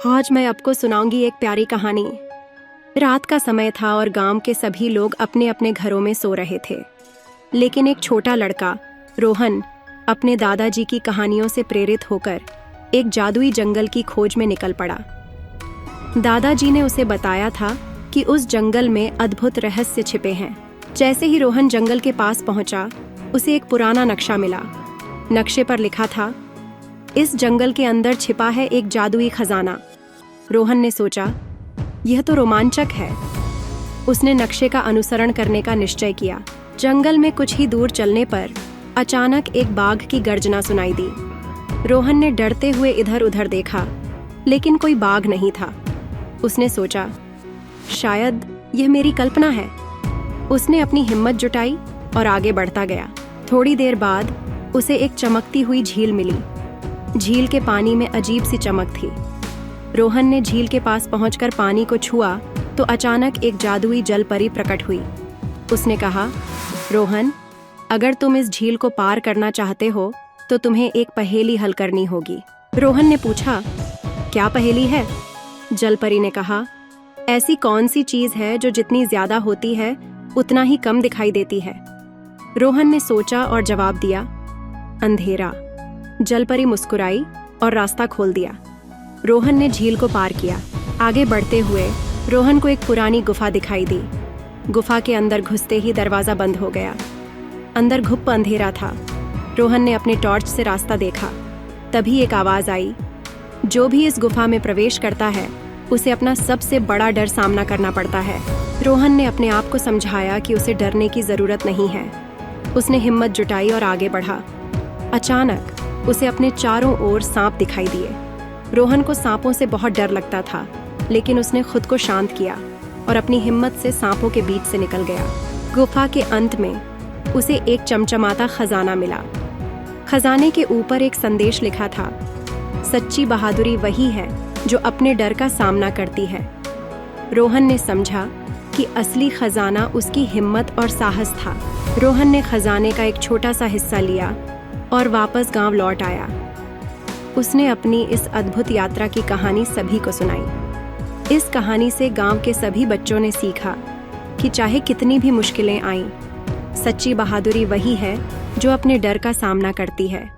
आज मैं आपको सुनाऊंगी एक प्यारी कहानी। रात का समय था और गांव के सभी लोग अपने अपने घरों में सो रहे थे, लेकिन एक छोटा लड़का रोहन अपने दादाजी की कहानियों से प्रेरित होकर एक जादुई जंगल की खोज में निकल पड़ा। दादाजी ने उसे बताया था कि उस जंगल में अद्भुत रहस्य छिपे हैं। जैसे ही रोहन जंगल के पास पहुंचा, उसे एक पुराना नक्शा मिला। नक्शे पर लिखा था, इस जंगल के अंदर छिपा है एक जादुई खजाना। रोहन ने सोचा, यह तो रोमांचक है। उसने नक्शे का अनुसरण करने का निश्चय किया। जंगल में कुछ ही दूर चलने पर अचानक एक बाघ की गर्जना सुनाई दी। रोहन ने डरते हुए इधर उधर देखा, लेकिन कोई बाघ नहीं था। उसने सोचा, शायद यह मेरी कल्पना है। उसने अपनी हिम्मत जुटाई और आगे बढ़ता गया। थोड़ी देर बाद उसे एक चमकती हुई झील मिली। झील के पानी में अजीब सी चमक थी। रोहन ने झील के पास पहुंचकर पानी को छुआ तो अचानक एक जादुई जल परी प्रकट हुई। उसने कहा, रोहन, अगर तुम इस झील को पार करना चाहते हो तो तुम्हें एक पहेली हल करनी होगी। रोहन ने पूछा, क्या पहेली है? जल परी ने कहा, ऐसी कौन सी चीज है जो जितनी ज्यादा होती है उतना ही कम दिखाई देती है? रोहन ने सोचा और जवाब दिया, अंधेरा। जल परी मुस्कुराई और रास्ता खोल दिया। रोहन ने झील को पार किया। आगे बढ़ते हुए रोहन को एक पुरानी गुफा दिखाई दी। गुफा के अंदर घुसते ही दरवाजा बंद हो गया। अंदर घुप्प अंधेरा था। रोहन ने अपने टॉर्च से रास्ता देखा। तभी एक आवाज आई, जो भी इस गुफा में प्रवेश करता है उसे अपना सबसे बड़ा डर सामना करना पड़ता है। रोहन ने अपने आप को समझाया कि उसे डरने की जरूरत नहीं है। उसने हिम्मत जुटाई और आगे बढ़ा। अचानक उसे अपने चारों ओर सांप दिखाई दिए। रोहन को सांपों से बहुत डर लगता था, लेकिन उसने खुद को शांत किया और अपनी हिम्मत से सांपों के बीच से निकल गया। गुफा के अंत में उसे एक चमचमाता खजाना मिला। खजाने के ऊपर एक संदेश लिखा था, सच्ची बहादुरी वही है जो अपने डर का सामना करती है। रोहन ने समझा कि असली खजाना उसकी हिम्मत और साहस था। रोहन ने खजाने का एक छोटा सा हिस्सा लिया और वापस गांव लौट आया। उसने अपनी इस अद्भुत यात्रा की कहानी सभी को सुनाई। इस कहानी से गांव के सभी बच्चों ने सीखा कि चाहे कितनी भी मुश्किलें आईं, सच्ची बहादुरी वही है जो अपने डर का सामना करती है।